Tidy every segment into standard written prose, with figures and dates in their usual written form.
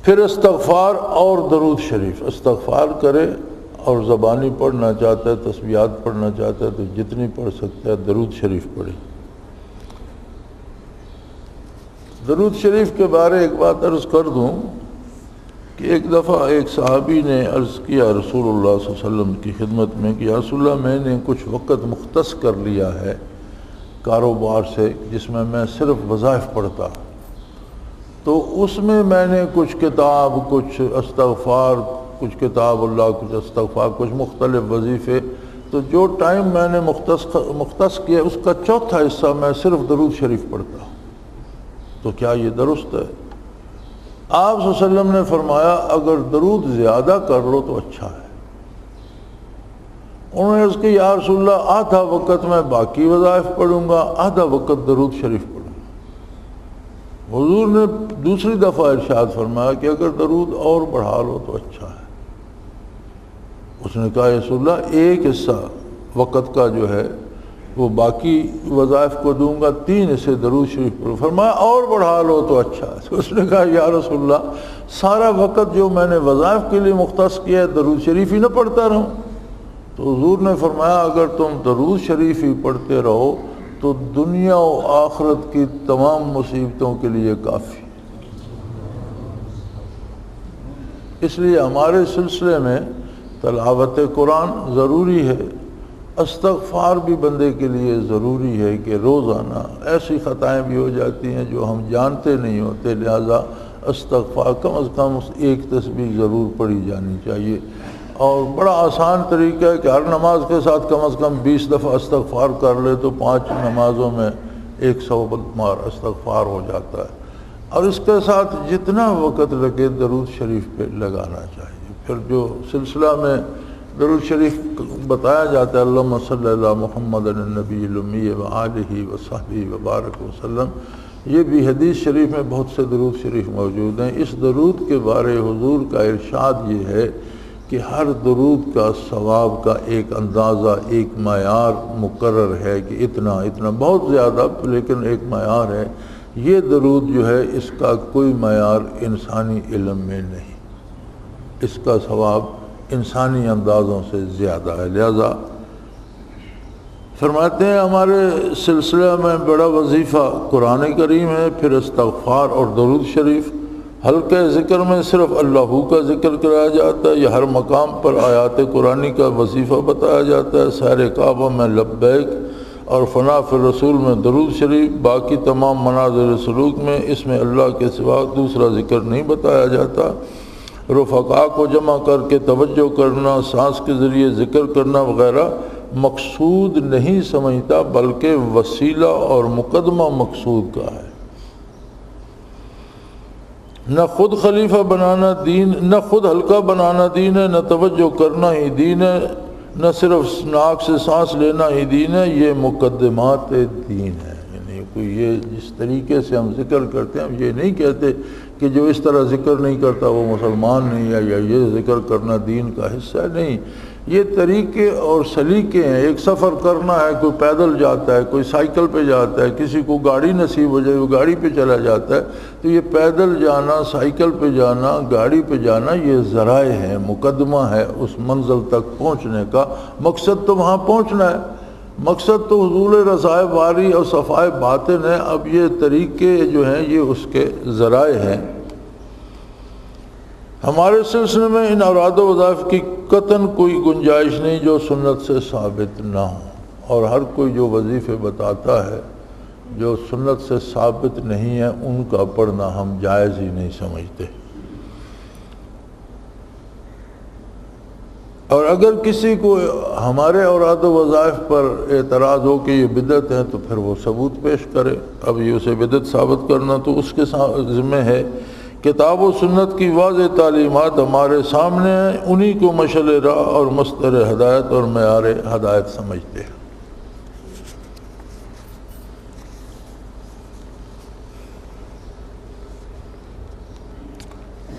پھر استغفار اور درود شریف. استغفار کرے اور زبانی پڑھنا چاہتا ہے، تسبیحات پڑھنا چاہتا ہے تو جتنی پڑھ سکتا ہے درود شریف پڑھے. درود شریف کے بارے ایک بات عرض کر دوں کہ ایک دفعہ ایک صحابی نے عرض کیا رسول اللہ صلی اللہ علیہ وسلم کی خدمت میں کہ یا رسول اللہ میں نے کچھ وقت مختص کر لیا ہے کاروبار سے جس میں صرف وظائف پڑھتا، تو اس میں نے کچھ کتاب، کچھ استغفار، کچھ کتاب اللہ، کچھ استغفار، کچھ مختلف وظیفے، تو جو ٹائم میں نے مختص کیا اس کا چوتھا حصہ میں صرف درود شریف پڑھتا. تو کیا یہ درست ہے؟ آپ صلی اللہ علیہ وسلم نے فرمایا اگر درود زیادہ کر لو تو اچھا ہے. انہوں نے عرض کی یا رسول اللہ آدھا وقت میں باقی وظائف پڑھوں گا، آدھا وقت درود شریف پڑھوں گا. حضور نے دوسری دفعہ ارشاد فرمایا کہ اگر درود اور بڑھا لو تو اچھا ہے. اس نے کہا یا رسول اللہ ایک حصہ وقت کا جو ہے وہ باقی وظائف کو دوں گا، 3 حصے درود شریف پڑھوں. فرمایا اور بڑھا لو تو اچھا ہے. تو اس نے کہا یا رسول اللہ سارا وقت جو میں نے وظائف کے لیے مختص کیا ہے درود شریف ہی نہ پڑھتا رہوں. تو حضور نے فرمایا اگر تم درود شریف ہی پڑھتے رہو تو دنیا و آخرت کی تمام مصیبتوں کے لیے کافی. اس لیے ہمارے سلسلے میں تلاوت قرآن ضروری ہے، استغفار بھی بندے کے لیے ضروری ہے کہ روزانہ ایسی خطائیں بھی ہو جاتی ہیں جو ہم جانتے نہیں ہوتے، لہذا استغفار کم از کم ایک تسبیح ضرور پڑھی جانی چاہیے. اور بڑا آسان طریقہ ہے کہ ہر نماز کے ساتھ کم از کم 20 دفعہ استغفار کر لے تو 5 نمازوں میں 100 بار استغفار ہو جاتا ہے. اور اس کے ساتھ جتنا وقت لگے درود شریف پہ لگانا چاہیے. پھر جو سلسلہ میں درود شریف بتایا جاتا ہے اللہم صلی اللہ محمد النبی الامی وآلہ وصحبہ وبارک وسلم، یہ بھی حدیث شریف میں بہت سے درود شریف موجود ہیں. اس درود کے بارے حضور کا ارشاد یہ ہے کہ ہر درود کا ثواب کا ایک اندازہ، ایک معیار مقرر ہے کہ اتنا بہت زیادہ لیکن ایک معیار ہے. یہ درود جو ہے اس کا کوئی معیار انسانی علم میں نہیں، اس کا ثواب انسانی اندازوں سے زیادہ ہے. لہذا فرماتے ہیں ہمارے سلسلہ میں بڑا وظیفہ قرآن کریم ہے، پھر استغفار اور درود شریف. ہلکے ذکر میں صرف اللہ کا ذکر کرایا جاتا ہے، یا ہر مقام پر آیات قرآنی کا وظیفہ بتایا جاتا ہے. سیر کعبہ میں لبیک اور فنا فی الرسول میں درود شریف. باقی تمام مناظر سلوک میں اس میں اللہ کے سوا دوسرا ذکر نہیں بتایا جاتا. رفقا کو جمع کر کے توجہ کرنا، سانس کے ذریعے ذکر کرنا وغیرہ مقصود نہیں سمجھتا، بلکہ وسیلہ اور مقدمہ مقصود کا ہے. نہ خود خلیفہ بنانا دین، نہ خود ہلکا بنانا دین ہے، نہ توجہ کرنا ہی دین ہے، نہ صرف ناک سے سانس لینا ہی دین ہے. یہ مقدمات دین ہے. یعنی کوئی یہ جس طریقے سے ہم ذکر کرتے ہیں ہم یہ نہیں کہتے کہ جو اس طرح ذکر نہیں کرتا وہ مسلمان نہیں ہے یا یہ ذکر کرنا دین کا حصہ ہے. نہیں، یہ طریقے اور سلیقے ہیں. ایک سفر کرنا ہے، کوئی پیدل جاتا ہے، کوئی سائیکل پہ جاتا ہے، کسی کو گاڑی نصیب ہو جائے وہ گاڑی پہ چلا جاتا ہے. تو یہ پیدل جانا، سائیکل پہ جانا، گاڑی پہ جانا یہ ذرائع ہیں، مقدمہ ہے اس منزل تک پہنچنے کا. مقصد تو وہاں پہنچنا ہے، مقصد تو حصول رضائے باری اور صفائے باطن ہے. اب یہ طریقے جو ہیں یہ اس کے ذرائع ہیں. ہمارے سلسلے میں ان اوراد و وظائف کی قطعاً کوئی گنجائش نہیں جو سنت سے ثابت نہ ہو. اور ہر کوئی جو وظیفے بتاتا ہے جو سنت سے ثابت نہیں ہے ان کا پڑھنا ہم جائز ہی نہیں سمجھتے. اور اگر کسی کو ہمارے اوراد و وظائف پر اعتراض ہو کہ یہ بدعت ہے تو پھر وہ ثبوت پیش کرے. اب یہ اسے بدعت ثابت کرنا تو اس کے ذمہ ہے. کتاب و سنت کی واضح تعلیمات ہمارے سامنے ہیں، انہی کو مشعل راہ اور مستر ہدایت اور معیار ہدایت سمجھتے ہیں.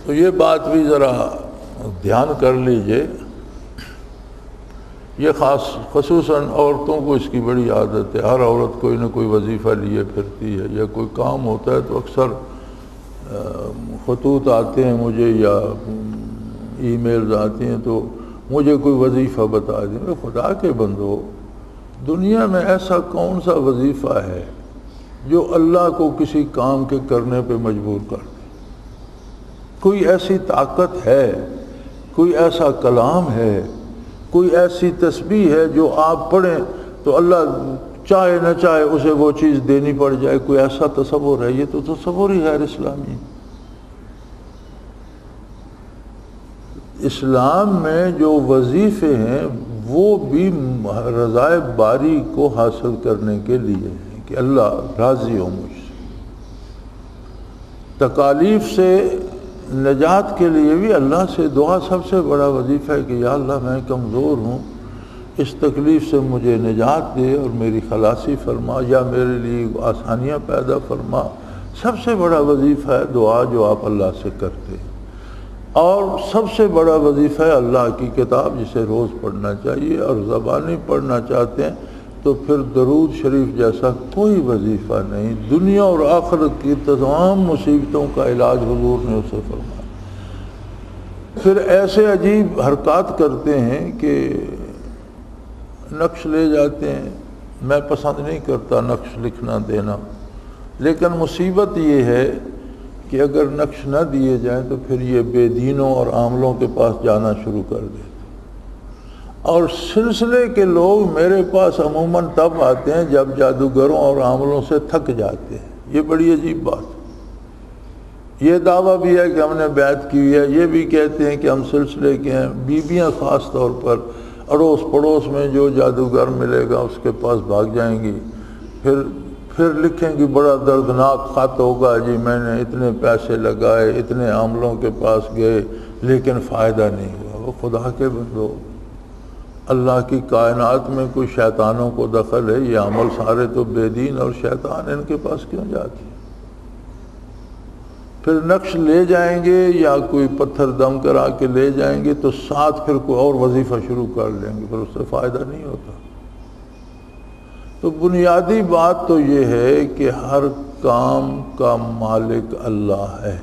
تو یہ بات بھی ذرا دھیان کر لیجئے. یہ خصوصاً عورتوں کو اس کی بڑی عادت ہے. ہر عورت کوئی نہ کوئی وظیفہ لیے پھرتی ہے یا کوئی کام ہوتا ہے تو اکثر خطوط آتے ہیں مجھے یا ای میلز آتی ہیں تو مجھے کوئی وظیفہ بتا دیں. خدا کے بندو، دنیا میں ایسا کون سا وظیفہ ہے جو اللہ کو کسی کام کے کرنے پہ مجبور کر دے؟ کوئی ایسی طاقت ہے، کوئی ایسا کلام ہے، کوئی ایسی تسبیح ہے جو آپ پڑھیں تو اللہ چاہے نہ چاہے اسے وہ چیز دینی پڑ جائے؟ کوئی ایسا تصور ہے؟ یہ تو تصور ہی غیر اسلامی. اسلام میں جو وظیفے ہیں وہ بھی رضائے باری کو حاصل کرنے کے لیے ہیں کہ اللہ راضی ہو مجھ سے. تکالیف سے نجات کے لیے بھی اللہ سے دعا سب سے بڑا وظیفہ ہے کہ یا اللہ میں کمزور ہوں، اس تکلیف سے مجھے نجات دے اور میری خلاصی فرما یا میرے لیے آسانیاں پیدا فرما. سب سے بڑا وظیفہ ہے دعا جو آپ اللہ سے کرتے ہیں. اور سب سے بڑا وظیفہ ہے اللہ کی کتاب جسے روز پڑھنا چاہیے. اور زبانی پڑھنا چاہتے ہیں تو پھر درود شریف جیسا کوئی وظیفہ نہیں. دنیا اور آخرت کی تمام مصیبتوں کا علاج حضور نے اسے فرمایا. پھر ایسے عجیب حرکات کرتے ہیں کہ نقش لے جاتے ہیں. میں پسند نہیں کرتا نقش لکھنا دینا، لیکن مصیبت یہ ہے کہ اگر نقش نہ دیے جائیں تو پھر یہ بے دینوں اور عاملوں کے پاس جانا شروع کر دیتے. اور سلسلے کے لوگ میرے پاس عموماً تب آتے ہیں جب جادوگروں اور عاملوں سے تھک جاتے ہیں. یہ بڑی عجیب بات. یہ دعویٰ بھی ہے کہ ہم نے بیعت کی ہے، یہ بھی کہتے ہیں کہ ہم سلسلے کے ہیں. بیویاں خاص طور پر اڑوس پڑوس میں جو جادوگر ملے گا اس کے پاس بھاگ جائیں گی. پھر لکھیں گی بڑا دردناک خط ہوگا، جی میں نے اتنے پیسے لگائے، اتنے عاملوں کے پاس گئے لیکن فائدہ نہیں ہوا. وہ خدا کے بندو، اللہ کی کائنات میں کوئی شیطانوں کو دخل ہے؟ یہ عمل سارے تو بے دین اور شیطان ان کے پاس کیوں جاتے ہیں؟ پھر نقش لے جائیں گے یا کوئی پتھر دم کرا کے لے جائیں گے تو ساتھ پھر کوئی اور وظیفہ شروع کر لیں گے، پھر اس سے فائدہ نہیں ہوتا. تو بنیادی بات تو یہ ہے کہ ہر کام کا مالک اللہ ہے.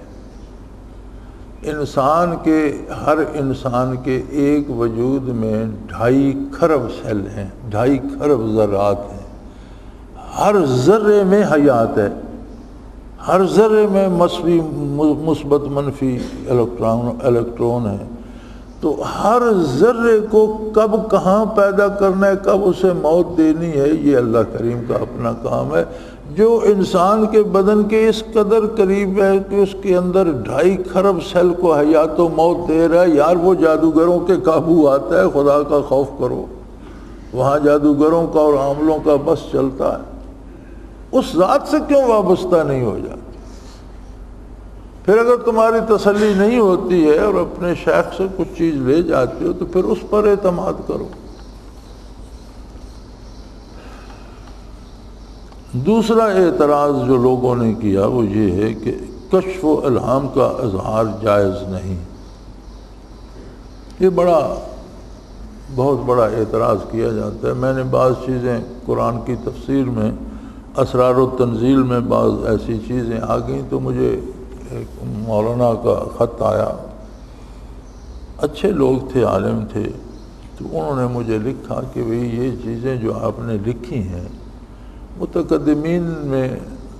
ہر انسان کے ایک وجود میں 2.5 کھرب سیل ہیں، 2.5 کھرب ذرات ہیں. ہر ذرے میں حیات ہے، ہر ذرے میں مثبت منفی الیکٹرون ہے. تو ہر ذرے کو کب کہاں پیدا کرنا ہے، کب اسے موت دینی ہے، یہ اللہ کریم کا اپنا کام ہے. جو انسان کے بدن کے اس قدر قریب ہے کہ اس کے اندر 2.5 کھرب سیل کو حیات و موت دے رہا ہے، یار وہ جادوگروں کے قابو آتا ہے. خدا کا خوف کرو، وہاں جادوگروں کا اور عاملوں کا بس چلتا ہے. اس ذات سے کیوں وابستہ نہیں ہو جاتے؟ پھر اگر تمہاری تسلی نہیں ہوتی ہے اور اپنے شیخ سے کچھ چیز لے جاتے ہو تو پھر اس پر اعتماد کرو. دوسرا اعتراض جو لوگوں نے کیا وہ یہ ہے کہ کشف و الہام کا اظہار جائز نہیں. یہ بہت بڑا اعتراض کیا جاتا ہے. میں نے بعض چیزیں قرآن کی تفسیر میں اسرار و تنزیل میں بعض ایسی چیزیں آ گئیں تو مجھے ایک مولانا کا خط آیا. اچھے لوگ تھے، عالم تھے، تو انہوں نے مجھے لکھا کہ بھئی یہ چیزیں جو آپ نے لکھی ہیں متقدمین میں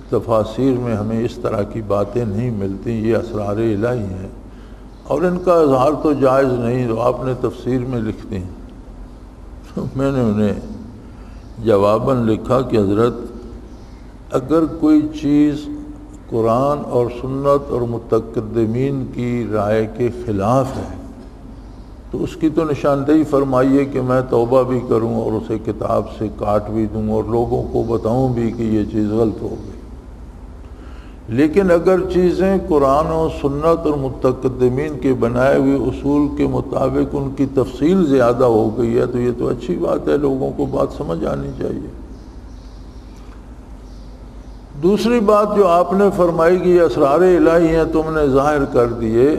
تفاسیر میں ہمیں اس طرح کی باتیں نہیں ملتی، یہ اسرار الہی ہیں اور ان کا اظہار تو جائز نہیں، تو آپ نے تفسیر میں لکھتے ہیں. تو میں نے انہیں جواباً لکھا کہ حضرت اگر کوئی چیز قرآن اور سنت اور متقدمین کی رائے کے خلاف ہے تو اس کی تو نشاندہی فرمائیے کہ میں توبہ بھی کروں اور اسے کتاب سے کاٹ بھی دوں اور لوگوں کو بتاؤں بھی کہ یہ چیز غلط ہو گئی. لیکن اگر چیزیں قرآن و سنت اور متقدمین کے بنائے ہوئے اصول کے مطابق ان کی تفصیل زیادہ ہو گئی ہے تو یہ تو اچھی بات ہے، لوگوں کو بات سمجھ آنی چاہیے. دوسری بات جو آپ نے فرمائی کہ یہ اسرار الہی ہیں تم نے ظاہر کر دیے،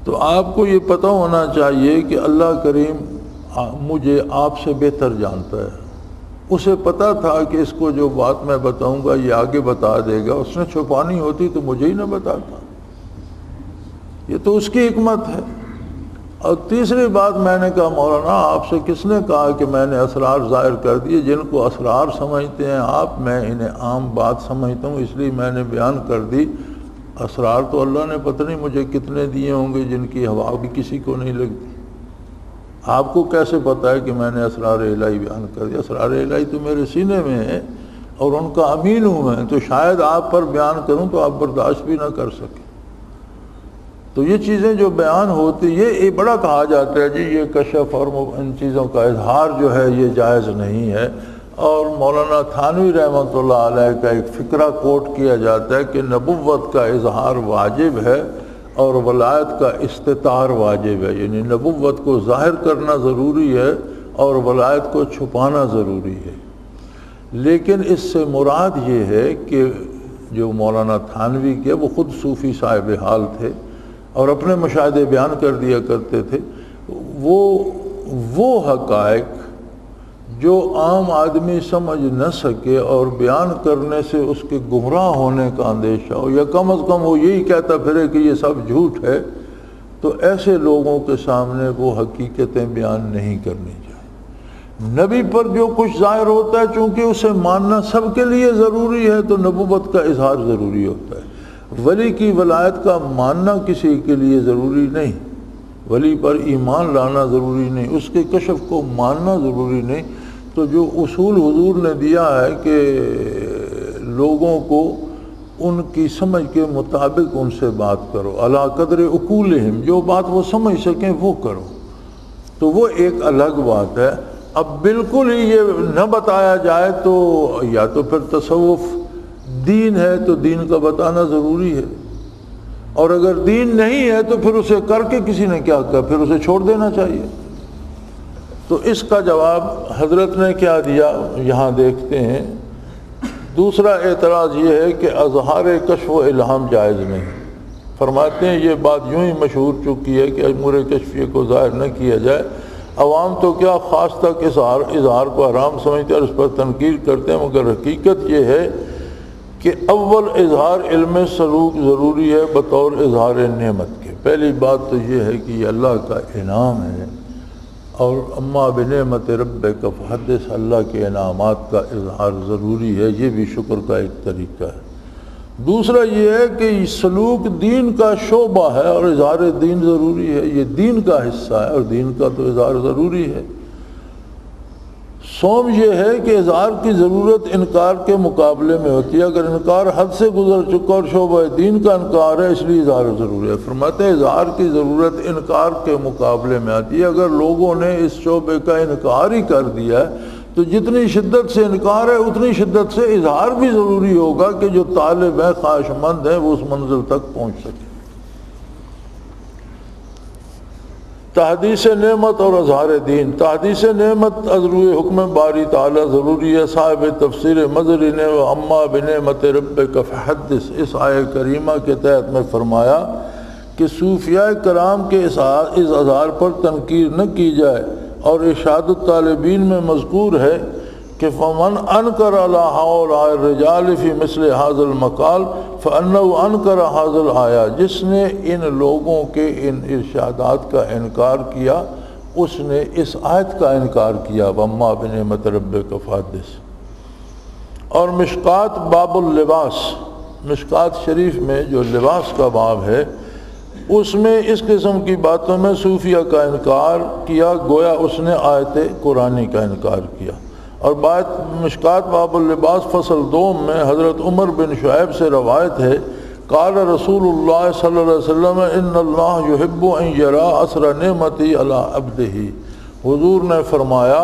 تو آپ کو یہ پتہ ہونا چاہیے کہ اللہ کریم مجھے آپ سے بہتر جانتا ہے. اسے پتہ تھا کہ اس کو جو بات میں بتاؤں گا یہ آگے بتا دے گا، اس نے چھپانی ہوتی تو مجھے ہی نہ بتاتا۔ یہ تو اس کی حکمت ہے۔ اور تیسری بات میں نے کہا مولانا آپ سے کس نے کہا کہ میں نے اسرار ظاہر کر دیے؟ جن کو اسرار سمجھتے ہیں آپ، میں انہیں عام بات سمجھتا ہوں، اس لیے میں نے بیان کر دی۔ اسرار تو اللہ نے پتہ نہیں مجھے کتنے دیے ہوں گے جن کی ہوا بھی کسی کو نہیں لگتی۔ آپ کو کیسے پتہ ہے کہ میں نے اسرار الہی بیان کر دیا؟ اسرار الہی تو میرے سینے میں ہے اور ان کا امین ہوں میں، تو شاید آپ پر بیان کروں تو آپ برداشت بھی نہ کر سکیں۔ تو یہ چیزیں جو بیان ہوتی، یہ بڑا کہا جاتا ہے جی یہ کشف اور ان چیزوں کا اظہار جو ہے یہ جائز نہیں ہے۔ اور مولانا تھانوی رحمۃ اللہ علیہ کا ایک فقرہ کوٹ کیا جاتا ہے کہ نبوت کا اظہار واجب ہے اور ولایت کا استتار واجب ہے، یعنی نبوت کو ظاہر کرنا ضروری ہے اور ولایت کو چھپانا ضروری ہے۔ لیکن اس سے مراد یہ ہے کہ جو مولانا تھانوی کے وہ خود صوفی صاحب حال تھے اور اپنے مشاہدے بیان کر دیا کرتے تھے، وہ حقائق جو عام آدمی سمجھ نہ سکے اور بیان کرنے سے اس کے گمراہ ہونے کا اندیشہ ہو، یا کم از کم وہ یہی کہتا پھرے کہ یہ سب جھوٹ ہے، تو ایسے لوگوں کے سامنے وہ حقیقتیں بیان نہیں کرنی چاہیے۔ نبی پر جو کچھ ظاہر ہوتا ہے چونکہ اسے ماننا سب کے لیے ضروری ہے تو نبوت کا اظہار ضروری ہوتا ہے۔ ولی کی ولایت کا ماننا کسی کے لیے ضروری نہیں، ولی پر ایمان لانا ضروری نہیں، اس کے کشف کو ماننا ضروری نہیں۔ تو جو اصول حضور نے دیا ہے کہ لوگوں کو ان کی سمجھ کے مطابق ان سے بات کرو، علی قدر عقولہم، جو بات وہ سمجھ سکیں وہ کرو، تو وہ ایک الگ بات ہے۔ اب بالکل ہی یہ نہ بتایا جائے تو یا تو پھر تصوف دین ہے تو دین کا بتانا ضروری ہے، اور اگر دین نہیں ہے تو پھر اسے کر کے کسی نے کیا کہا، پھر اسے چھوڑ دینا چاہیے۔ تو اس کا جواب حضرت نے کیا دیا یہاں دیکھتے ہیں۔ دوسرا اعتراض یہ ہے کہ اظہار کشف و الہام جائز نہیں۔ فرماتے ہیں یہ بات یوں ہی مشہور چکی ہے کہ امور کشفیہ کو ظاہر نہ کیا جائے، عوام تو کیا خاص تک اظہار کو حرام سمجھتے اور اس پر تنقید کرتے ہیں، مگر حقیقت یہ ہے کہ اول اظہار علم سلوک ضروری ہے بطور اظہار نعمت کے۔ پہلی بات تو یہ ہے کہ یہ اللہ کا انعام ہے، اور اما بنعمت ربک فحدث، اللہ کے انعامات کا اظہار ضروری ہے، یہ بھی شکر کا ایک طریقہ ہے۔ دوسرا یہ ہے کہ سلوک دین کا شعبہ ہے اور اظہار دین ضروری ہے، یہ دین کا حصہ ہے اور دین کا تو اظہار ضروری ہے۔ سوم یہ ہے کہ اظہار کی ضرورت انکار کے مقابلے میں ہوتی ہے، اگر انکار حد سے گزر چکا اور شعبہ دین کا انکار ہے اس لیے اظہار ضروری ہے۔ فرماتے ہیں اظہار کی ضرورت انکار کے مقابلے میں آتی ہے، اگر لوگوں نے اس شعبے کا انکار ہی کر دیا تو جتنی شدت سے انکار ہے اتنی شدت سے اظہار بھی ضروری ہوگا کہ جو طالب ہیں خواہش مند ہیں وہ اس منزل تک پہنچ سکے۔ تحدیث نعمت اور اظہار دین۔ تحدیث نعمت از روئے حکم باری تعالی ضروری ہے۔ صاحب تفسیر مظہری نے اما بنعمت ربک فحدث اس آیہ کریمہ کے تحت میں فرمایا کہ صوفیاء کرام کے اس اظہار پر تنقید نہ کی جائے، اور ارشاد الطالبین میں مذکور ہے کہ فمن انکر علی ہؤلاء الرجال فی مثل ھذا المقال فانہ انکر ھذا الآیہ، جس نے ان لوگوں کے ان ارشادات کا انکار کیا اس نے اس آیت کا انکار کیا، واما بنعمت ربک فحدث۔ اور مشکات باب اللباس، مشکات شریف میں جو لباس کا باب ہے اس میں اس قسم کی باتوں میں صوفیہ کا انکار کیا، گویا اس نے آیت قرآنی کا انکار کیا۔ اور بات مشکات باب اللباس فصل 2 میں حضرت عمر بن شعیب سے روایت ہے، قال رسول اللہ صلی اللہ علیہ وسلم ان اللہ یحب ان یرا اثر نعمتی علی عبدہ، حضور نے فرمایا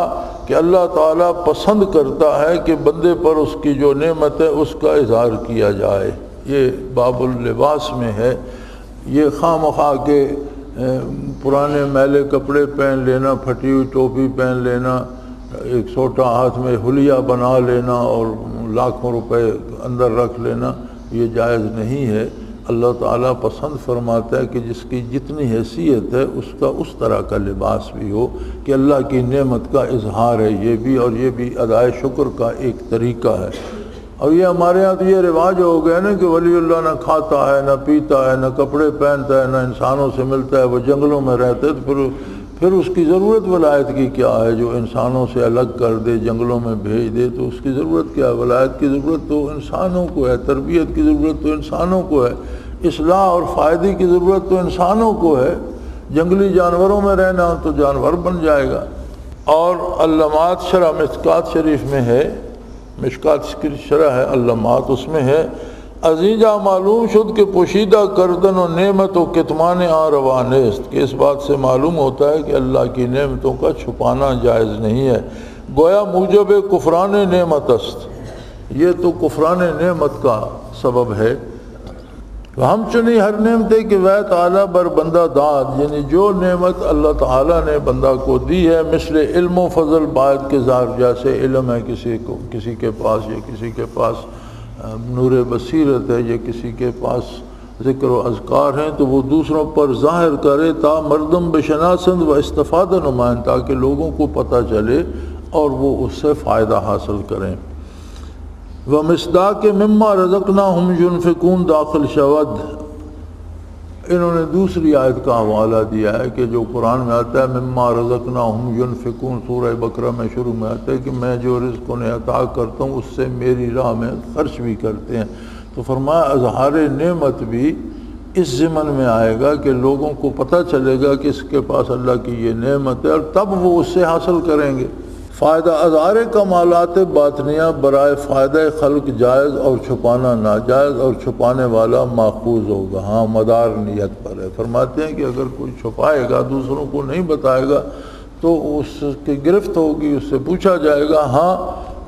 کہ اللہ تعالیٰ پسند کرتا ہے کہ بندے پر اس کی جو نعمت ہے اس کا اظہار کیا جائے۔ یہ باب اللباس میں ہے۔ یہ خواہ مخواہ کے پرانے میلے کپڑے پہن لینا، پھٹی ہوئی ٹوپی پہن لینا، ایک سوٹا ہاتھ میں حلیہ بنا لینا اور لاکھوں روپے اندر رکھ لینا، یہ جائز نہیں ہے۔ اللہ تعالیٰ پسند فرماتا ہے کہ جس کی جتنی حیثیت ہے اس کا اس طرح کا لباس بھی ہو کہ اللہ کی نعمت کا اظہار ہے یہ بھی، اور یہ بھی ادائے شکر کا ایک طریقہ ہے۔ اور یہ ہمارے ہاں تو یہ رواج ہو گیا نا کہ ولی اللہ نہ کھاتا ہے نہ پیتا ہے نہ کپڑے پہنتا ہے نہ انسانوں سے ملتا ہے، وہ جنگلوں میں رہتے تو پھر اس کی ضرورت ولایت کی کیا ہے؟ جو انسانوں سے الگ کر دے، جنگلوں میں بھیج دے، تو اس کی ضرورت کیا ہے؟ ولایت کی ضرورت تو انسانوں کو ہے، تربیت کی ضرورت تو انسانوں کو ہے، اصلاح اور فائدے کی ضرورت تو انسانوں کو ہے۔ جنگلی جانوروں میں رہنا تو جانور بن جائے گا۔ اور علامات شرح مشکات شریف میں ہے، مشکات شرح ہے علامات، اس میں ہے عزیزہ معلوم شد کہ پوشیدہ کردن و نعمت و کتمان آن روا نیست، کہ اس بات سے معلوم ہوتا ہے کہ اللہ کی نعمتوں کا چھپانا جائز نہیں ہے۔ گویا موجب کفران نعمت است، یہ تو کفران نعمت کا سبب ہے۔ ہم چنی ہر نعمتیں کہ وہ تعالیٰ بر بندہ داد، یعنی جو نعمت اللہ تعالیٰ نے بندہ کو دی ہے، مثل علم و فضل باعث کے ظاہر، جیسے علم ہے کسی کے پاس، یا کسی کے پاس نور بصیرت ہے، یا کسی کے پاس ذکر و اذکار ہیں، تو وہ دوسروں پر ظاہر کرے تا مردم بشناسند و استفادہ نمائن، تاکہ لوگوں کو پتہ چلے اور وہ اس سے فائدہ حاصل کریں۔ وَمِصْدَاقِ مِمَّا رَزَقْنَاهُمْ يُنْفِقُونَ داخل شود، انہوں نے دوسری آیت کا حوالہ دیا ہے کہ جو قرآن میں آتا ہے مما رزقناہم ینفقون، سورہ بقرہ میں شروع میں آتا ہے کہ میں جو رزق انہیں عطا کرتا ہوں اس سے میری راہ میں خرچ بھی کرتے ہیں۔ تو فرمایا اظہار نعمت بھی اس ضمن میں آئے گا کہ لوگوں کو پتہ چلے گا کہ اس کے پاس اللہ کی یہ نعمت ہے، اور تب وہ اس سے حاصل کریں گے۔ فائدہ اظہار کمالات باطنیہ برائے فائدہ خلق جائز اور چھپانا ناجائز، اور چھپانے والا ماخوذ ہوگا، ہاں مدار نیت پر ہے۔ فرماتے ہیں کہ اگر کوئی چھپائے گا، دوسروں کو نہیں بتائے گا، تو اس کی گرفت ہوگی، اس سے پوچھا جائے گا۔ ہاں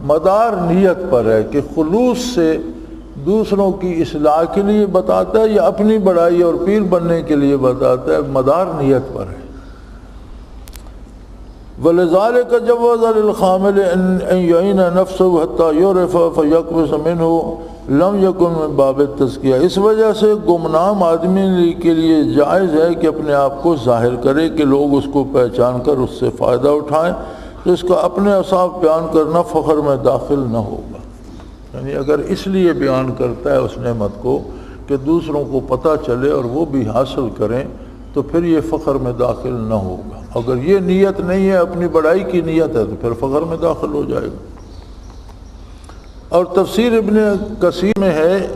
مدار نیت پر ہے کہ خلوص سے دوسروں کی اصلاح کے لیے بتاتا ہے یا اپنی بڑائی اور پیر بننے کے لیے بتاتا ہے، مدار نیت پر ہے۔ وَلِذَلِكَ جَوَّزَ لِلْخَامِلِ أَنْ يُعِينَ نَفْسَهُ حَتَّى يُعْرَفَ فَيَقْبِسَ مِنْهُ لَمْ يَكُنْ مِنْ بَابِ التَّزْكِيَةِ، اس وجہ سے گمنام آدمی کے لیے جائز ہے کہ اپنے آپ کو ظاہر کرے کہ لوگ اس کو پہچان کر اس سے فائدہ اٹھائیں، تو اس کا اپنے اوصاف بیان کرنا فخر میں داخل نہ ہوگا۔ یعنی اگر اس لیے بیان کرتا ہے اس نعمت کو کہ دوسروں کو پتہ چلے اور وہ بھی حاصل کریں، تو پھر یہ فخر میں داخل نہ ہوگا۔ اگر یہ نیت نہیں ہے، اپنی بڑائی کی نیت ہے، تو پھر فخر میں داخل ہو جائے گا۔ اور تفسیر ابن کثیر میں ہے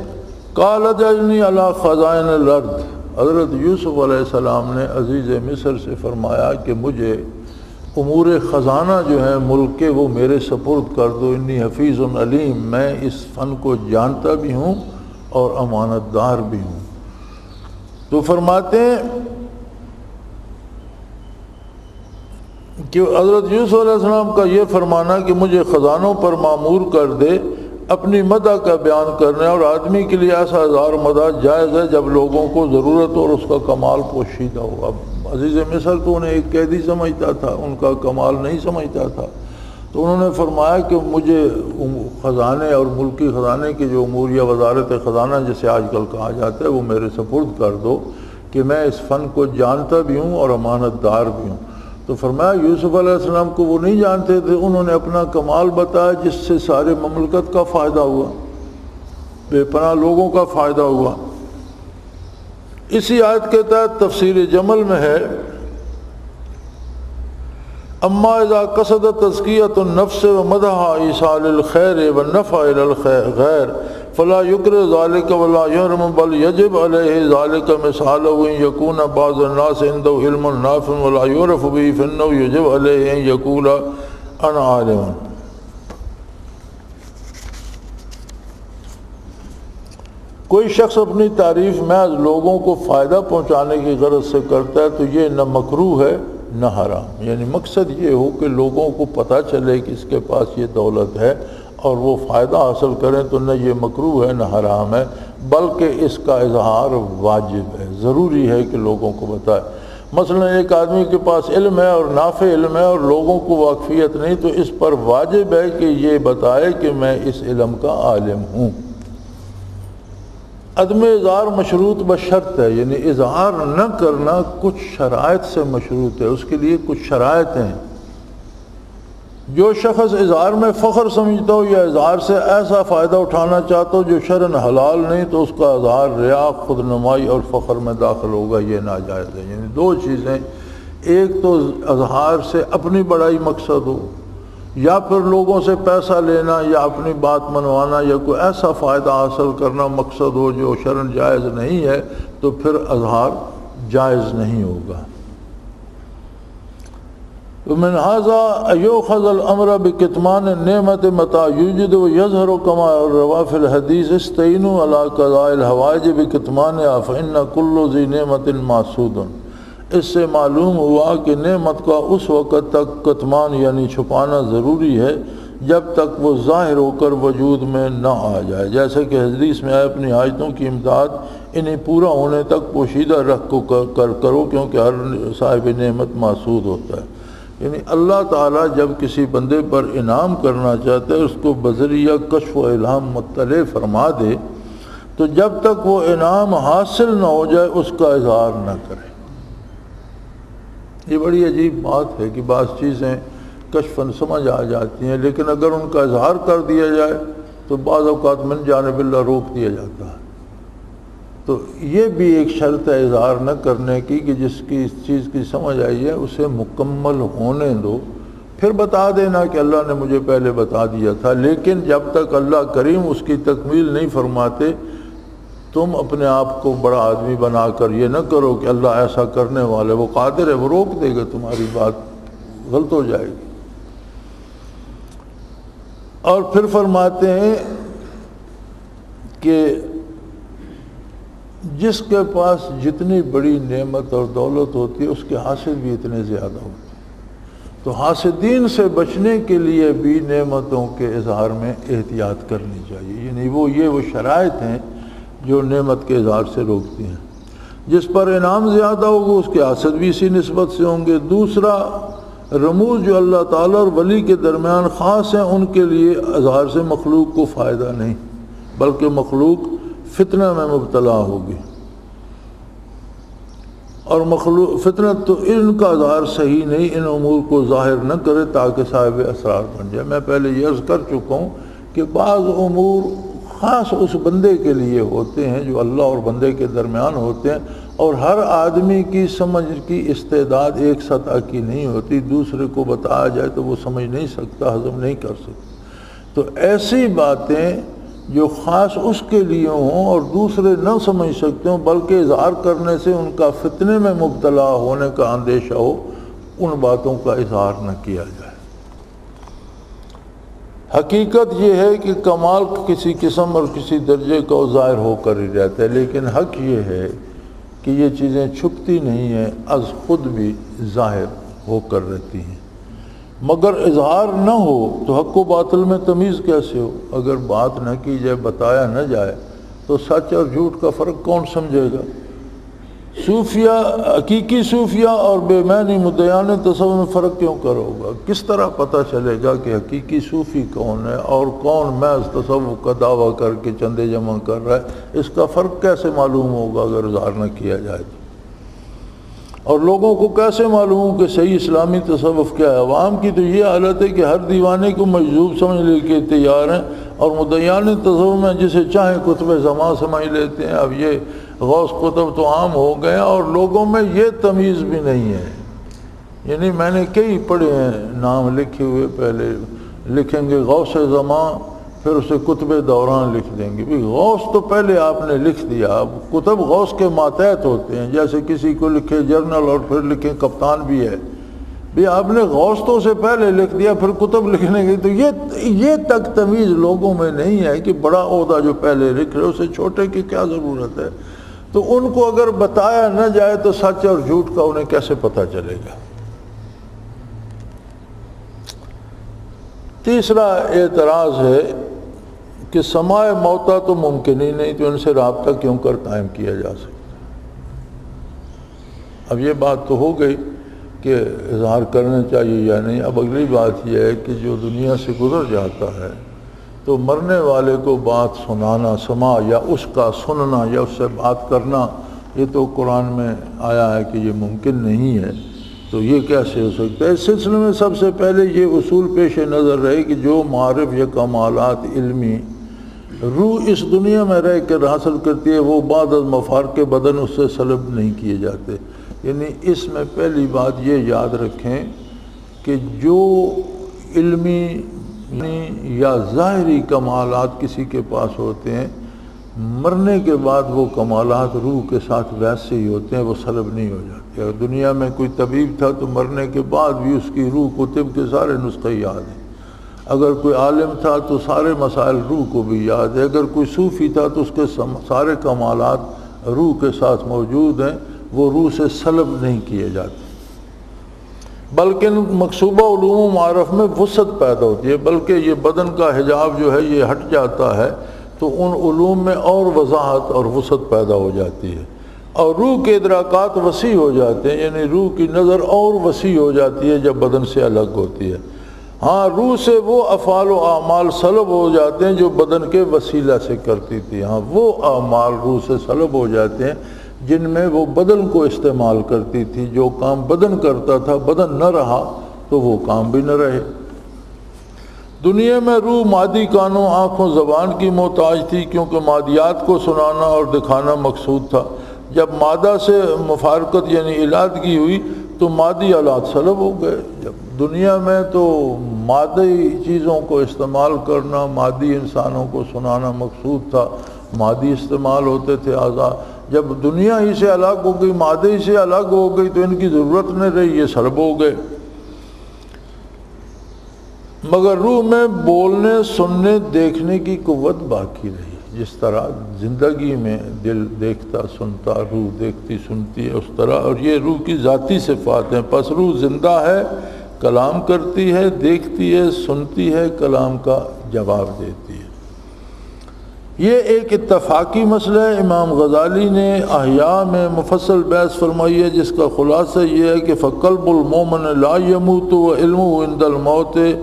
قال اجعلنی علی خزائن الارض، حضرت یوسف علیہ السلام نے عزیز مصر سے فرمایا کہ مجھے امور خزانہ جو ہیں ملک کے وہ میرے سپرد کر دو، انی حفیظ علیم، میں اس فن کو جانتا بھی ہوں اور امانت دار بھی ہوں۔ تو فرماتے ہیں کہ حضرت یوسف علیہ السلام کا یہ فرمانا کہ مجھے خزانوں پر معمور کر دے، اپنی مدح کا بیان کرنا، اور آدمی کے لیے ایسا اظہار مدح جائز ہے جب لوگوں کو ضرورت اور اس کا کمال پوشیدہ ہو۔ اب عزیز مصر تو انہیں ایک قیدی سمجھتا تھا، ان کا کمال نہیں سمجھتا تھا، تو انہوں نے فرمایا کہ مجھے خزانے اور ملکی خزانے کی جو امور یا وزارت خزانہ جسے آج کل کہا جاتا ہے وہ میرے سپرد کر دو کہ میں اس فن کو جانتا بھی ہوں اور امانت دار بھی ہوں۔ تو فرمایا یوسف علیہ السلام کو وہ نہیں جانتے تھے، انہوں نے اپنا کمال بتایا جس سے سارے مملکت کا فائدہ ہوا، بے پناہ لوگوں کا فائدہ ہوا۔ اسی آیت کے تحت تفسیر جمل میں ہے اما اذا قصد تزکیۃ النفس ومدح ایصال الخیر والنفع الى الغیر فلا یکر ذلك ولا یحرم بل یجب علیہ ذلك مثالہ ان یکون بعض الناس عنده علم نافع ولا یعرف به فانه یجب علیہ ان یقول انا عالم۔ کوئی شخص اپنی تعریف محض لوگوں کو فائدہ پہنچانے کی غرض سے کرتا ہے تو یہ نہ مکروہ ہے نہ حرام، یعنی مقصد یہ ہو کہ لوگوں کو پتہ چلے کہ اس کے پاس یہ دولت ہے اور وہ فائدہ حاصل کریں، تو نہ یہ مکروہ ہے نہ حرام ہے، بلکہ اس کا اظہار واجب ہے، ضروری ہے کہ لوگوں کو بتائے۔ مثلا ایک آدمی کے پاس علم ہے اور نافع علم ہے اور لوگوں کو واقفیت نہیں، تو اس پر واجب ہے کہ یہ بتائے کہ میں اس علم کا عالم ہوں۔ عدم اظہار مشروط بشرط ہے، یعنی اظہار نہ کرنا کچھ شرائط سے مشروط ہے، اس کے لیے کچھ شرائط ہیں۔ جو شخص اظہار میں فخر سمجھتا ہو یا اظہار سے ایسا فائدہ اٹھانا چاہتا ہو جو شرعاً حلال نہیں، تو اس کا اظہار ریا، خود نمائی اور فخر میں داخل ہوگا، یہ ناجائز ہے۔ یعنی دو چیزیں، ایک تو اظہار سے اپنی بڑائی مقصد ہو، یا پھر لوگوں سے پیسہ لینا یا اپنی بات منوانا یا کوئی ایسا فائدہ حاصل کرنا مقصد ہو جو شرعاً جائز نہیں ہے، تو پھر اظہار جائز نہیں ہوگا۔ ومن هذا يؤخذ الامر بكتمان النعمة متى يوجد ويظهر كما روى في الحديث استعينوا على قضاء الحوائج بكتمانها فإن كل ذي نعمة معصود۔ اس سے معلوم ہوا کہ نعمت کا اس وقت تک کتمان یعنی چھپانا ضروری ہے جب تک وہ ظاہر ہو کر وجود میں نہ آ جائے، جیسے کہ حدیث میں ہے اپنی حاجتوں کی امداد انہیں پورا ہونے تک پوشیدہ رکھ کو کرو، کیونکہ ہر صاحب نعمت معصود ہوتا ہے۔ یعنی اللہ تعالیٰ جب کسی بندے پر انعام کرنا چاہتا ہے، اس کو بذریعہ کشف و الہام مطلع فرما دے، تو جب تک وہ انعام حاصل نہ ہو جائے اس کا اظہار نہ کرے۔ یہ بڑی عجیب بات ہے کہ بعض چیزیں کشفاً سمجھ آ جاتی ہیں، لیکن اگر ان کا اظہار کر دیا جائے تو بعض اوقات من جانب اللہ روک دیا جاتا ہے۔ تو یہ بھی ایک شرط ہے اظہار نہ کرنے کی کہ جس کی اس چیز کی سمجھ آئی ہے اسے مکمل ہونے دو، پھر بتا دینا کہ اللہ نے مجھے پہلے بتا دیا تھا، لیکن جب تک اللہ کریم اس کی تکمیل نہیں فرماتے تم اپنے آپ کو بڑا آدمی بنا کر یہ نہ کرو کہ اللہ ایسا کرنے والے، وہ قادر ہے، وہ روک دے گا، تمہاری بات غلط ہو جائے گی۔ اور پھر فرماتے ہیں کہ جس کے پاس جتنی بڑی نعمت اور دولت ہوتی ہے اس کے حاصل بھی اتنے زیادہ ہوتے ہیں، تو حاسدین سے بچنے کے لیے بھی نعمتوں کے اظہار میں احتیاط کرنی چاہیے۔ یعنی وہ شرائط ہیں جو نعمت کے اظہار سے روکتی ہیں۔ جس پر انعام زیادہ ہوگا اس کے حاسد بھی اسی نسبت سے ہوں گے۔ دوسرا، رموز جو اللہ تعالیٰ اور ولی کے درمیان خاص ہیں، ان کے لیے اظہار سے مخلوق کو فائدہ نہیں، بلکہ مخلوق فتنہ میں مبتلا ہوگی، اور مخلوق فتنہ تو ان کا اظہار صحیح نہیں، ان امور کو ظاہر نہ کرے تاکہ صاحب اسرار بن جائے۔ میں پہلے یہ عرض کر چکا ہوں کہ بعض امور خاص اس بندے کے لیے ہوتے ہیں جو اللہ اور بندے کے درمیان ہوتے ہیں، اور ہر آدمی کی سمجھ کی استعداد ایک سطح کی نہیں ہوتی، دوسرے کو بتایا جائے تو وہ سمجھ نہیں سکتا، ہضم نہیں کر سکتا۔ تو ایسی باتیں جو خاص اس کے لیے ہوں اور دوسرے نہ سمجھ سکتے ہوں، بلکہ اظہار کرنے سے ان کا فتنے میں مبتلا ہونے کا اندیشہ ہو، ان باتوں کا اظہار نہ کیا جائے۔ حقیقت یہ ہے کہ کمال کسی قسم اور کسی درجے کا ظاہر ہو کر ہی رہتا ہے، لیکن حق یہ ہے کہ یہ چیزیں چھپتی نہیں ہیں، از خود بھی ظاہر ہو کر رہتی ہیں۔ مگر اظہار نہ ہو تو حق و باطل میں تمیز کیسے ہو؟ اگر بات نہ کی جائے، بتایا نہ جائے، تو سچ اور جھوٹ کا فرق کون سمجھے گا؟ صوفیہ، حقیقی صوفیہ اور بے معنی مدعیان تصوف میں فرق کیوں کرو گا؟ کس طرح پتہ چلے گا کہ حقیقی صوفی کون ہے اور کون محض تصوف کا دعویٰ کر کے چندے جمع کر رہا ہے؟ اس کا فرق کیسے معلوم ہوگا اگر اظہار نہ کیا جائے تو؟ اور لوگوں کو کیسے معلوم ہو کہ صحیح اسلامی تصوف کیا ہے؟ عوام کی تو یہ حالت ہے کہ ہر دیوانے کو مجذوب سمجھ لے کے تیار ہیں، اور مدعیان تصوف میں جسے چاہیں قطب زمان سمجھ لیتے ہیں۔ اب یہ غوث قطب تو عام ہو گئے ہیں اور لوگوں میں یہ تمیز بھی نہیں ہے۔ یعنی میں نے کئی پڑھے ہیں نام لکھے ہوئے، پہلے لکھیں گے غوث زمان، پھر اسے کتب دوران لکھ دیں گے۔ بھی غوث تو پہلے آپ نے لکھ دیا، اب کتب غوث کے ماتحت ہوتے ہیں، جیسے کسی کو لکھے جرنل اور پھر لکھیں کپتان بھی ہے۔ بھی آپ نے غوث تو سے پہلے لکھ دیا پھر کتب لکھنے کی، تو یہ تک تمیز لوگوں میں نہیں ہے کہ بڑا عہدہ جو پہلے لکھ رہے اسے چھوٹے کی کیا ضرورت ہے؟ تو ان کو اگر بتایا نہ جائے تو سچ اور جھوٹ کا انہیں کیسے پتہ چلے گا؟ تیسرا اعتراض ہے کہ سماع موتا تو ممکن ہی نہیں، تو ان سے رابطہ کیوں کر قائم کیا جا سکتا؟ اب یہ بات تو ہو گئی کہ اظہار کرنا چاہیے یا نہیں۔ اب اگلی بات یہ ہے کہ جو دنیا سے گزر جاتا ہے تو مرنے والے کو بات سنانا، سما یا اس کا سننا یا اس سے بات کرنا، یہ تو قرآن میں آیا ہے کہ یہ ممکن نہیں ہے، تو یہ کیسے ہو سکتا ہے؟ اس سلسلے میں سب سے پہلے یہ اصول پیش نظر رہے کہ جو معارف یا کمالات علمی روح اس دنیا میں رہ کر حاصل کرتی ہے وہ بعد از مفارق بدن اس سے سلب نہیں کیے جاتے۔ یعنی اس میں پہلی بات یہ یاد رکھیں کہ جو علمی یا ظاہری کمالات کسی کے پاس ہوتے ہیں، مرنے کے بعد وہ کمالات روح کے ساتھ ویسے ہی ہوتے ہیں، وہ سلب نہیں ہو جاتے۔ اگر دنیا میں کوئی طبیب تھا تو مرنے کے بعد بھی اس کی روح کو طب کے سارے نسخے یاد ہیں، اگر کوئی عالم تھا تو سارے مسائل روح کو بھی یاد ہے، اگر کوئی صوفی تھا تو اس کے سارے کمالات روح کے ساتھ موجود ہیں، وہ روح سے سلب نہیں کیے جاتے، بلکہ مقصوبہ علوم و معارف میں وسعت پیدا ہوتی ہے، بلکہ یہ بدن کا حجاب جو ہے یہ ہٹ جاتا ہے تو ان علوم میں اور وضاحت اور وسعت پیدا ہو جاتی ہے، اور روح کے ادراکات وسیع ہو جاتے ہیں، یعنی روح کی نظر اور وسیع ہو جاتی ہے جب بدن سے الگ ہوتی ہے۔ ہاں، روح سے وہ افعال و اعمال سلب ہو جاتے ہیں جو بدن کے وسیلہ سے کرتی تھی، ہاں وہ اعمال روح سے سلب ہو جاتے ہیں جن میں وہ بدن کو استعمال کرتی تھی، جو کام بدن کرتا تھا بدن نہ رہا تو وہ کام بھی نہ رہے۔ دنیا میں روح مادی کانوں، آنکھوں، زبان کی محتاج تھی، کیونکہ مادیات کو سنانا اور دکھانا مقصود تھا۔ جب مادہ سے مفارقت یعنی علادگی ہوئی تو مادی آلات سلب ہو گئے۔ جب دنیا میں تو مادی چیزوں کو استعمال کرنا، مادی انسانوں کو سنانا مقصود تھا، مادی استعمال ہوتے تھے اعضاء، جب دنیا ہی سے الگ ہو گئی، مادے ہی سے الگ ہو گئی تو ان کی ضرورت نہیں رہی، یہ سلب ہو گئے۔ مگر روح میں بولنے، سننے، دیکھنے کی قوت باقی رہی، جس طرح زندگی میں دل دیکھتا سنتا، روح دیکھتی سنتی ہے، اس طرح، اور یہ روح کی ذاتی صفات ہیں۔ پس روح زندہ ہے، کلام کرتی ہے، دیکھتی ہے، سنتی ہے، کلام کا جواب دیتی ہے۔ یہ ایک اتفاقی مسئلہ ہے۔ امام غزالی نے احیاء میں مفصل بحث فرمائی ہے، جس کا خلاصہ یہ ہے کہ فَقَلْبُ الْمُؤْمِنِ لَا يَمُوتُ وَعِلْمُهُ عِنْدَ الْمَوْتِ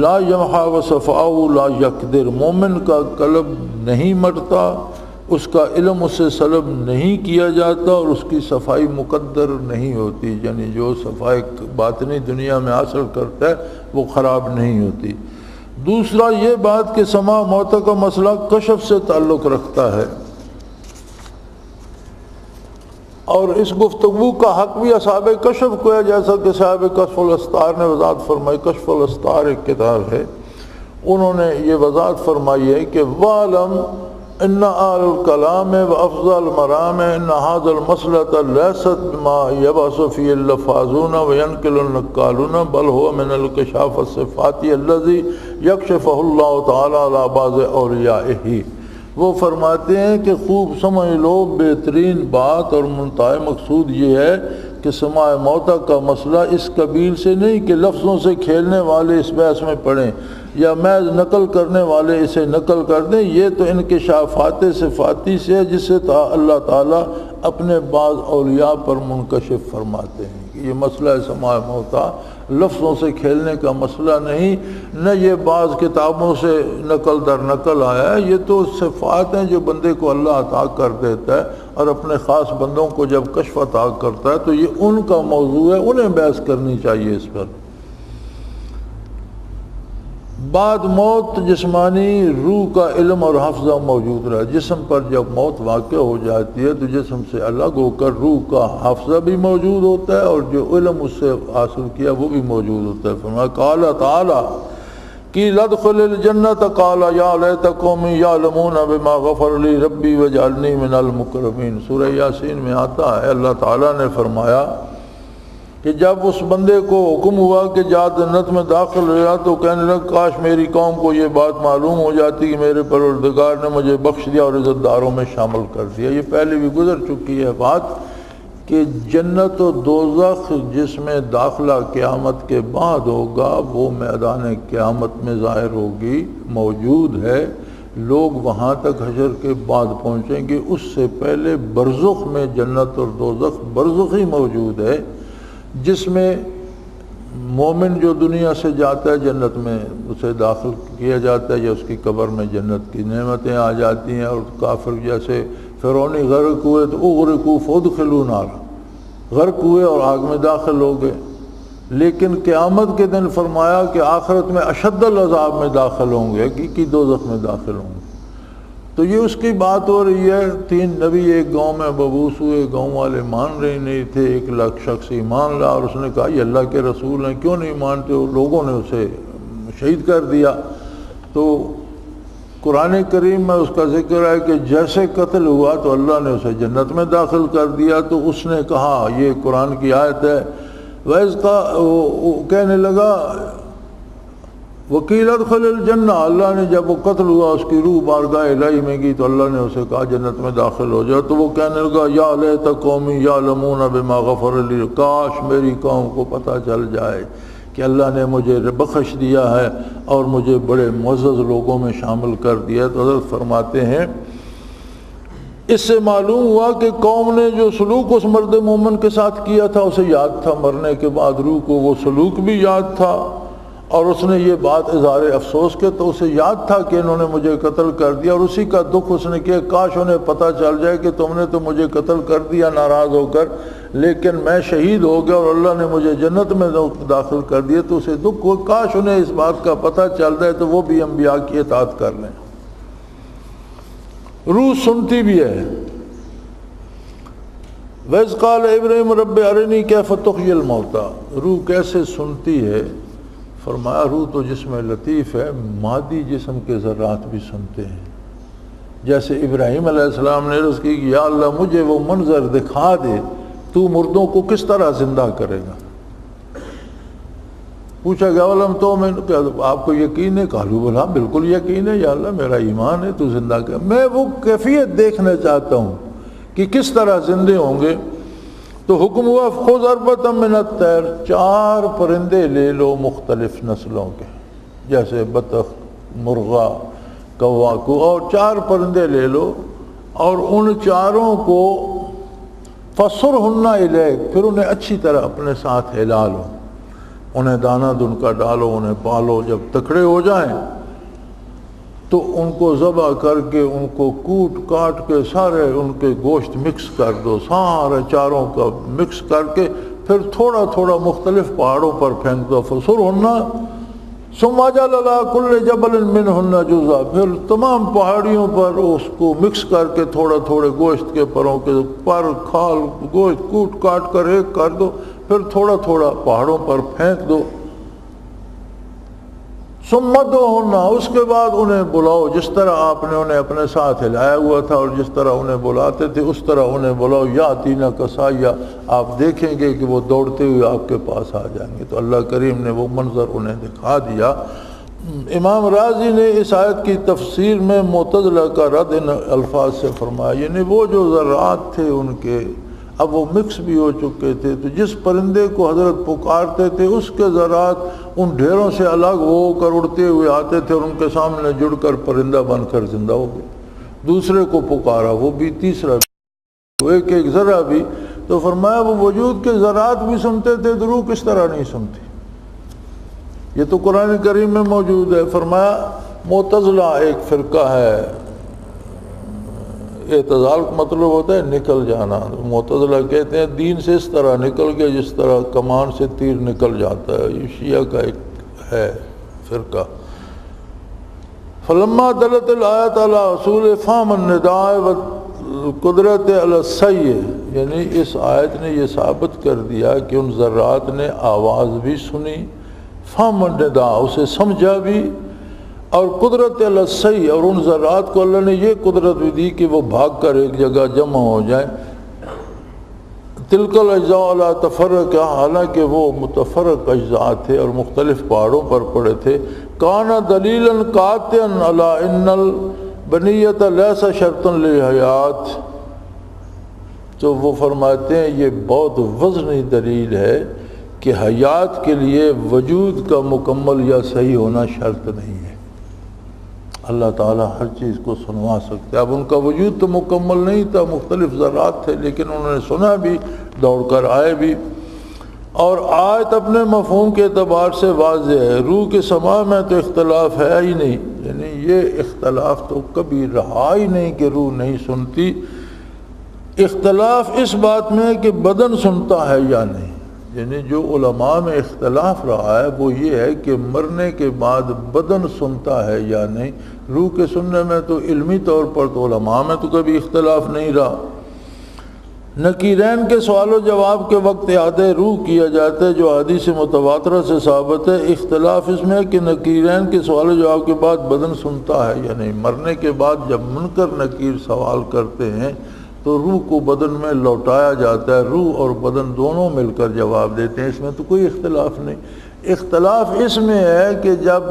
لا یمحا وصفاء لا یقدر۔ مومن کا قلب نہیں مرتا، اس کا علم اس سے سلب نہیں کیا جاتا، اور اس کی صفائی مقدر نہیں ہوتی، یعنی جو صفائی باطنی دنیا میں حاصل کرتا ہے وہ خراب نہیں ہوتی۔ دوسرا یہ بات کہ سماع موت کا مسئلہ کشف سے تعلق رکھتا ہے، اور اس گفتگو کا حق بھی اصحاب کشف کو ہے، جیسا کہ صاحب کشف الاسطار نے وضاحت فرمائی۔ کشف الاسطار ایک کتاب ہے، انہوں نے یہ وضاحت فرمائی ہے کہ وَعْلَمْ إِنَّ أَهْلَ الْكَلَامِ وَأَفْضَلَ الْمَرَامِ إِنَّ هَذَا الْمَسْأَلَةَ لَيْسَتْ بِمَا يَبْحَثُ فِيهِ اللَّفَّاظُونَ وَيَنْقِلُ النَّقَّالُونَ بل هو من الكشاف الصفات الذي يكشفه الله تعالى على بعض أوليائه۔ وہ فرماتے ہیں کہ خوب سمجھ لو، بہترین بات اور منتہی مقصود یہ ہے کہ سماع موتیٰ کا مسئلہ اس قبیل سے نہیں کہ لفظوں سے کھیلنے والے اس بحث میں پڑھیں یا محض نقل کرنے والے اسے نقل کر دیں۔ یہ تو انکشافات صفاتی سے ہے، جس سے اللہ تعالیٰ اپنے بعض اولیاء پر منکشف فرماتے ہیں۔ یہ مسئلہ سماع موتیٰ لفظوں سے کھیلنے کا مسئلہ نہیں، نہ یہ بعض کتابوں سے نقل در نقل آیا ہے، یہ تو صفات ہیں جو بندے کو اللہ عطا کر دیتا ہے، اور اپنے خاص بندوں کو جب کشف عطا کرتا ہے تو یہ ان کا موضوع ہے، انہیں بحث کرنی چاہیے اس پر۔ بعد موت جسمانی روح کا علم اور حافظہ موجود رہا۔ جسم پر جب موت واقع ہو جاتی ہے تو جسم سے الگ ہو کر روح کا حافظہ بھی موجود ہوتا ہے، اور جو علم اس سے حاصل کیا وہ بھی موجود ہوتا ہے۔ فرمایا قال تعالی قیل ادخل الجنۃ قال یا لیت قومی یعلمون بما غفر لی ربی وجعلنی من المکرمین۔ سورہ یاسین میں آتا ہے، اللہ تعالیٰ نے فرمایا کہ جب اس بندے کو حکم ہوا کہ جا جنت میں داخل ہوا تو کہنے لگا کاش میری قوم کو یہ بات معلوم ہو جاتی کہ میرے پروردگار نے مجھے بخش دیا اور عزت داروں میں شامل کر دیا۔ یہ پہلے بھی گزر چکی ہے بات کہ جنت و دوزخ جس میں داخلہ قیامت کے بعد ہوگا وہ میدان قیامت میں ظاہر ہوگی، موجود ہے، لوگ وہاں تک حشر کے بعد پہنچیں گے۔ اس سے پہلے برزخ میں جنت اور دوزخ برزخی موجود ہے، جس میں مومن جو دنیا سے جاتا ہے جنت میں اسے داخل کیا جاتا ہے یا اس کی قبر میں جنت کی نعمتیں آ جاتی ہیں، اور کافر جیسے فرعونی غرق ہوئے تو اغرقوا فادخلوا نارا، غرق ہوئے اور آگ میں داخل ہو گئے، لیکن قیامت کے دن فرمایا کہ آخرت میں اشد العذاب میں داخل ہوں گے، حقیقی دوزخ میں داخل ہوں گے۔ تو یہ اس کی بات ہو رہی ہے، 3 نبی ایک گاؤں میں مبعوث ہوئے، گاؤں والے مان رہے نہیں تھے، 1 لاکھ شخص ایمان لا، اور اس نے کہا یہ اللہ کے رسول ہیں، کیوں نہیں مانتے ہو؟ لوگوں نے اسے شہید کر دیا۔ تو قرآن کریم میں اس کا ذکر ہے کہ جیسے قتل ہوا تو اللہ نے اسے جنت میں داخل کر دیا۔ تو اس نے کہا، یہ قرآن کی آیت ہے، ویس کا کہنے لگا وکیل ادخل الجنہ، اللہ نے جب وہ قتل ہوا اس کی روح بارگاہ الہی میں گئی تو اللہ نے اسے کہا جنت میں داخل ہو جاؤ۔ تو وہ کہنے لگا یا لیت قومی یعلمون بما غفر لی، کاش میری قوم کو پتہ چل جائے کہ اللہ نے مجھے بخش دیا ہے اور مجھے بڑے معزز لوگوں میں شامل کر دیا۔ تو حضرت فرماتے ہیں اس سے معلوم ہوا کہ قوم نے جو سلوک اس مرد مومن کے ساتھ کیا تھا اسے یاد تھا، مرنے کے بعد روح کو وہ سلوک بھی یاد تھا، اور اس نے یہ بات اظہار افسوس کے تو اسے یاد تھا کہ انہوں نے مجھے قتل کر دیا، اور اسی کا دکھ اس نے کیا، کاش انہیں پتہ چل جائے کہ تم نے تو مجھے قتل کر دیا ناراض ہو کر، لیکن میں شہید ہو گیا اور اللہ نے مجھے جنت میں داخل کر دیا۔ تو اسے دکھ ہو، کاش انہیں اس بات کا پتہ چل جائے تو وہ بھی انبیاء کی اطاعت کر لیں۔ روح سنتی بھی ہے۔ وَإِذْ قَالَ إِبْرَاهِيمُ رَبِّ أَرِنِي كَيْفَ تُحْيِي الْمَوْتَى، روح کیسے سنتی ہے؟ فرمایا روح تو جسم لطیف ہے، مادی جسم کے ذرات بھی سنتے ہیں۔ جیسے ابراہیم علیہ السلام نے عرض کی کہ یا اللہ مجھے وہ منظر دکھا دے، تو مردوں کو کس طرح زندہ کرے گا؟ پوچھا گیا علم تو میں آپ کو یقین ہے؟ قالوا بلا، بالکل یقین ہے یا اللہ، میرا ایمان ہے، تو زندہ کر۔ میں وہ کیفیت دیکھنا چاہتا ہوں کہ کس طرح زندے ہوں گے۔ تو حکم ہوا خذ اربعۃ من الطیر، 4 پرندے لے لو مختلف نسلوں کے، جیسے بطخ، مرغا، کوا کو، اور 4 پرندے لے لو اور ان 4 کو فصرہن الیک، پھر انہیں اچھی طرح اپنے ساتھ ہلا لو، انہیں دانہ دن کا ڈالو، انہیں پالو، جب تکڑے ہو جائیں تو ان کو ذبح کر کے ان کو کوٹ کاٹ کے سارے ان کے گوشت مکس کر دو، سارے 4 کا مکس کر کے پھر تھوڑا تھوڑا مختلف پہاڑوں پر پھینک دو۔ فصرہن ثم اجعل علی کل جبل منہن جزءا، پھر تمام پہاڑیوں پر اس کو مکس کر کے تھوڑا تھوڑے گوشت کے پروں کے پر کھال گوشت کوٹ کاٹ کر ایک کر دو، پھر تھوڑا تھوڑا پہاڑوں پر پھینک دو۔ ثم ادعوہن، اس کے بعد انہیں بلاؤ، جس طرح آپ نے انہیں اپنے ساتھ ہلایا ہوا تھا اور جس طرح انہیں بلاتے تھے اس طرح انہیں بلاؤ، یاتینا کسایا، آپ دیکھیں گے کہ وہ دوڑتے ہوئے آپ کے پاس آ جائیں گے۔ تو اللہ کریم نے وہ منظر انہیں دکھا دیا۔ امام رازی نے اس آیت کی تفسیر میں معتزلہ کا رد ان الفاظ سے فرمایا، یعنی وہ جو ذرات تھے ان کے اب وہ مکس بھی ہو چکے تھے، تو جس پرندے کو حضرت پکارتے تھے اس کے ذرات ان ڈھیروں سے الگ ہو کر اڑتے ہوئے آتے تھے اور ان کے سامنے جڑ کر پرندہ بن کر زندہ ہو گئے۔ دوسرے کو پکارا، وہ بھی، تیسرا بھی، ایک ایک ذرہ بھی۔ تو فرمایا وہ وجود کے ذرات بھی سنتے تھے تو روح کس طرح نہیں سنتی؟ یہ تو قرآن کریم میں موجود ہے۔ فرمایا معتزلہ ایک فرقہ ہے، اعتزال کا مطلب ہوتا ہے نکل جانا۔ معتزلہ کہتے ہیں دین سے اس طرح نکل گیا جس طرح کمان سے تیر نکل جاتا ہے، یہ شیعہ کا ایک ہے فرقہ۔ فلما دلت الآیت علی اصول فہم النداء والقدرت علی السیء، یعنی اس آیت نے یہ ثابت کر دیا کہ ان ذرات نے آواز بھی سنی، فہم النداء اسے سمجھا بھی، اور قدرت علی السیء، اور ان ذرات کو اللہ نے یہ قدرت بھی دی کہ وہ بھاگ کر ایک جگہ جمع ہو جائیں۔ تلک الاجزاء لا تفرق، حالانکہ وہ متفرق اجزاء تھے اور مختلف پہاڑوں پر پڑے تھے۔ کان دلیلا قاطعا علی ان البنیۃ لیس شرطا للحیات، تو وہ فرماتے ہیں یہ بہت وزنی دلیل ہے کہ حیات کے لیے وجود کا مکمل یا صحیح ہونا شرط نہیں ہے۔ اللہ تعالیٰ ہر چیز کو سنوا سکتے۔ اب ان کا وجود تو مکمل نہیں تھا، مختلف ذرات تھے، لیکن انہوں نے سنا بھی، دوڑ کر آئے بھی۔ اور آیت اپنے مفہوم کے اعتبار سے واضح ہے، روح کے سماع میں تو اختلاف ہے ہی نہیں، یعنی یہ اختلاف تو کبھی رہا ہی نہیں کہ روح نہیں سنتی۔ اختلاف اس بات میں ہے کہ بدن سنتا ہے یا نہیں، یعنی جو علماء میں اختلاف رہا ہے وہ یہ ہے کہ مرنے کے بعد بدن سنتا ہے یا نہیں۔ روح کے سننے میں تو علمی طور پر تو علماء میں تو کبھی اختلاف نہیں رہا۔ نکیرین کے سوال و جواب کے وقت اعادہ روح کیا جاتا ہے جو حدیث متواترہ سے ثابت ہے۔ اختلاف اس میں ہے کہ نکیرین کے سوال و جواب کے بعد بدن سنتا ہے یا نہیں۔ مرنے کے بعد جب منکر نکیر سوال کرتے ہیں تو روح کو بدن میں لوٹایا جاتا ہے، روح اور بدن دونوں مل کر جواب دیتے ہیں، اس میں تو کوئی اختلاف نہیں۔ اختلاف اس میں ہے کہ جب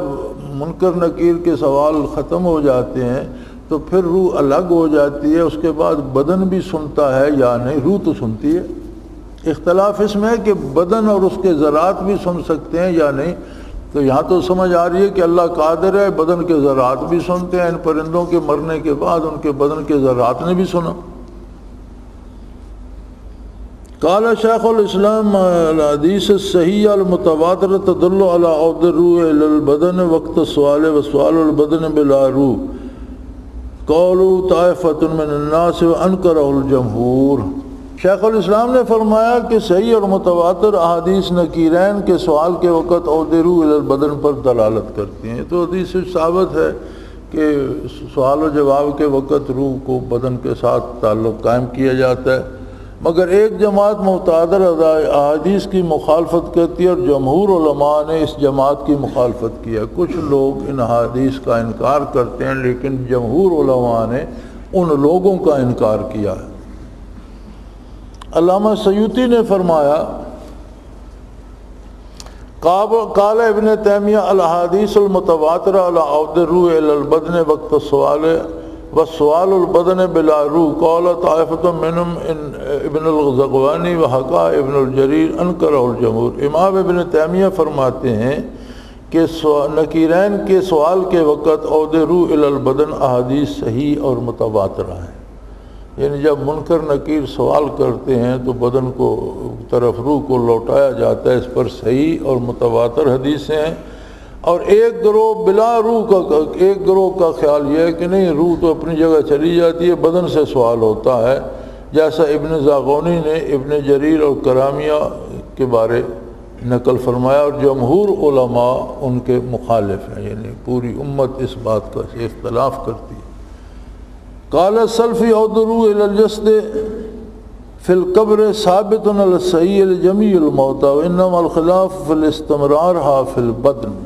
منکر نکیر کے سوال ختم ہو جاتے ہیں تو پھر روح الگ ہو جاتی ہے، اس کے بعد بدن بھی سنتا ہے یا نہیں، روح تو سنتی ہے۔ اختلاف اس میں ہے کہ بدن اور اس کے ذرات بھی سن سکتے ہیں یا نہیں، تو یہاں تو سمجھ آ رہی ہے کہ اللہ قادر ہے، بدن کے ذرات بھی سنتے ہیں۔ ان پرندوں کے مرنے کے بعد ان کے بدن کے ذرات نے بھی سنا۔ قال شیخ الاسلام الحدیث الصحیح المتواتر تدل علی عود الروح الی البدن وقت السؤال وسؤال البدن بلا روح قولوا طائفۃ من الناس وانکرہ الجمہور۔ شیخ الاسلام نے فرمایا کہ صحیح اور متواتر احادیث نکیرین کے سوال کے وقت عود روح الی البدن پر دلالت کرتی ہیں، تو حدیث سے ثابت ہے کہ سوال و جواب کے وقت روح کو بدن کے ساتھ تعلق قائم کیا جاتا ہے، مگر ایک جماعت متعدد احادیث کی مخالفت کرتی ہے اور جمہور علماء نے اس جماعت کی مخالفت کیا۔ کچھ لوگ ان احادیث کا انکار کرتے ہیں لیکن جمہور علماء نے ان لوگوں کا انکار کیا ہے۔ علامہ سیوطی نے فرمایا قال ابن تیمیہ الاحادیث المتواترہ علی عود الروح الی البدن وقت السؤال والسؤال البدن بلا روح قال طائفۃ منهم ابن الغزوانی وحکا ابن الجریر انکرہ الجمہور۔ امام ابن تیمیہ فرماتے ہیں کہ نکیرین کے سوال کے وقت عود روح الی البدن احادیث صحیح اور متواترہ ہیں، یعنی جب منکر نکیر سوال کرتے ہیں تو بدن کو طرف روح کو لوٹایا جاتا ہے، اس پر صحیح اور متواتر حدیثیں ہیں۔ اور ایک گروہ بلا روح کا، ایک گروہ کا خیال یہ ہے کہ نہیں، روح تو اپنی جگہ چلی جاتی ہے، بدن سے سوال ہوتا ہے، جیسا ابن زاغونی نے ابن جریر اور کرامیہ کے بارے نقل فرمایا، اور جمہور علماء ان کے مخالف ہیں، یعنی پوری امت اس بات کا اختلاف کرتی ہے۔ قال السلفی عود الروح الی الجسد فی القبر ثابت علی الصحیح لجمیع الموتى وانما الخلاف فی الاستمرارها فی البدن۔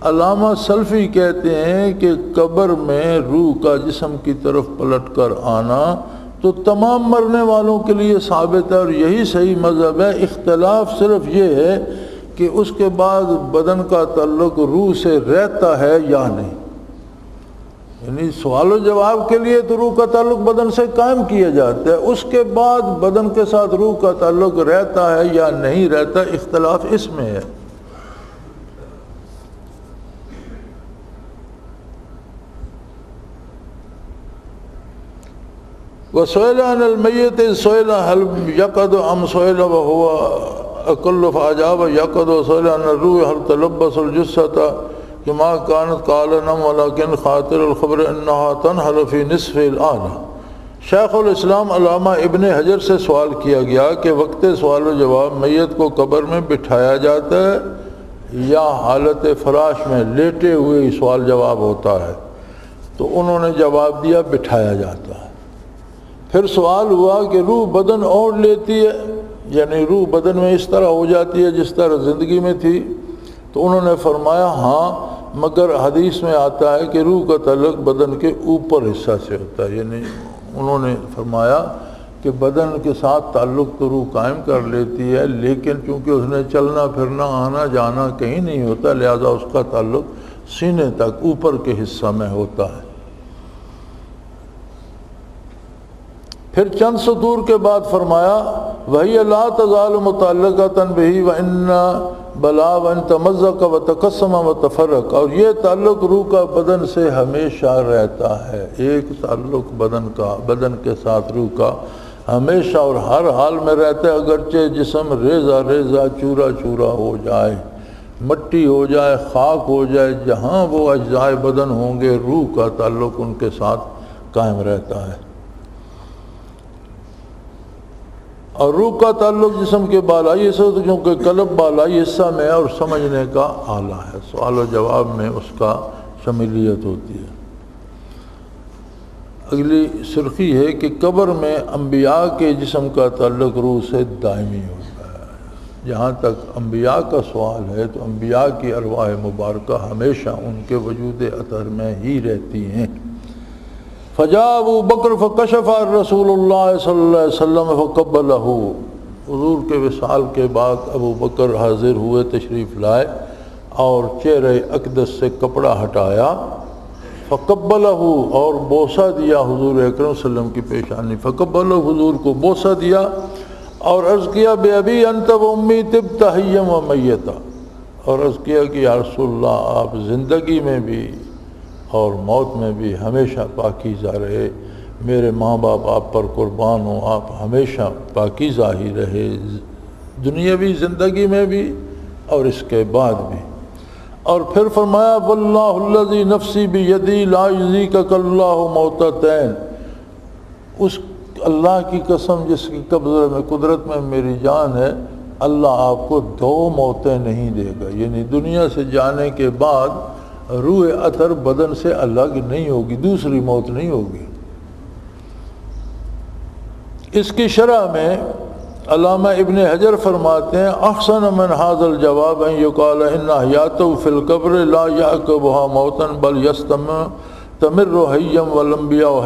علامہ سلفی کہتے ہیں کہ قبر میں روح کا جسم کی طرف پلٹ کر آنا تو تمام مرنے والوں کے لیے ثابت ہے اور یہی صحیح مذہب ہے۔ اختلاف صرف یہ ہے کہ اس کے بعد بدن کا تعلق روح سے رہتا ہے یا نہیں، یعنی سوال و جواب کے لیے تو روح کا تعلق بدن سے قائم کیا جاتا ہے، اس کے بعد بدن کے ساتھ روح کا تعلق رہتا ہے یا نہیں رہتا، اختلاف اس میں ہے۔ وسئل عن المیت سئل هل یقظ ام سئل وهو اقل فاجاب یقظ، وسئل عن الروح هل تلبس الجثة كما كانت قال نعم ولكن خاطر الخبر انها تنحل في نصف الآن۔ شیخ الاسلام علامہ ابن حجر سے سوال کیا گیا کہ وقت سوال و جواب میت کو قبر میں بٹھایا جاتا ہے یا حالت فراش میں لیٹے ہوئے ہی سوال جواب ہوتا ہے، تو انہوں نے جواب دیا بٹھایا جاتا ہے۔ پھر سوال ہوا کہ روح بدن اوڑھ لیتی ہے، یعنی روح بدن میں اس طرح ہو جاتی ہے جس طرح زندگی میں تھی، تو انہوں نے فرمایا ہاں، مگر حدیث میں آتا ہے کہ روح کا تعلق بدن کے اوپر حصہ سے ہوتا ہے، یعنی انہوں نے فرمایا کہ بدن کے ساتھ تعلق تو روح قائم کر لیتی ہے لیکن چونکہ اس نے چلنا پھرنا آنا جانا کہیں نہیں ہوتا، لہذا اس کا تعلق سینے تک اوپر کے حصہ میں ہوتا ہے۔ پھر چند سطور کے بعد فرمایا وَهِيَ لَا تَزَالُ مُتَعَلِّقَةً بِهِ وَإِنَّ بَلَا وَإِن تَمَزَّقَ وَتَقَسَّمَ وَتَفَرَّقَ، اور یہ تعلق روح کا بدن سے ہمیشہ رہتا ہے، ایک تعلق بدن کا، بدن کے ساتھ روح کا، ہمیشہ اور ہر حال میں رہتا ہے، اگرچہ جسم ریزہ ریزہ چورا چورا ہو جائے، مٹی ہو جائے، خاک ہو جائے، جہاں وہ اجزاء بدن ہوں گے روح کا تعلق ان کے ساتھ قائم رہتا ہے۔ اور روح کا تعلق جسم کے بالائی حصہ، کیونکہ قلب بالائی حصہ میں اور سمجھنے کا آلہ ہے، سوال و جواب میں اس کا شمولیت ہوتی ہے۔ اگلی سرخی ہے کہ قبر میں انبیاء کے جسم کا تعلق روح سے دائمی ہوتا ہے۔ جہاں تک انبیاء کا سوال ہے تو انبیاء کی ارواح مبارکہ ہمیشہ ان کے وجود اطہر میں ہی رہتی ہیں۔ فجاء ابو بکر فکشف رسول اللہ صلی اللہ علیہ وسلم فقبلہ، حضور کے وصال کے بعد ابو بکر حاضر ہوئے، تشریف لائے اور چہرہ اقدس سے کپڑا ہٹایا، فقبلہ اور بوسہ دیا حضور اکرم صلی اللہ علیہ وسلم کی پیشانی، فقبلہ حضور کو بوسہ دیا اور عرض کیا بے ابی انت و امی طبت حیا و میتا، اور عرض کیا کہ یا رسول اللہ آپ زندگی میں بھی اور موت میں بھی ہمیشہ پاکیزہ رہے، میرے ماں باپ آپ پر قربان ہوں، آپ ہمیشہ پاکیزہ ہی رہے، دنیاوی زندگی میں بھی اور اس کے بعد بھی۔ اور پھر فرمایا واللہ الذی نفسی بیدی لا یذیکک اللہ موتتین، اس اللہ کی قسم جس کی قبضہ میں قدرت میں میری جان ہے، اللہ آپ کو دو موتیں نہیں دے گا، یعنی دنیا سے جانے کے بعد روح اثر بدن سے الگ نہیں ہوگی، دوسری موت نہیں ہوگی۔ اس کی شرح میں علامہ ابن حجر فرماتے ہیں احسن من هذا الجواب ان يقال ان حیاته في القبر لا يعقبها موتا بل يستمر حيا والانبياء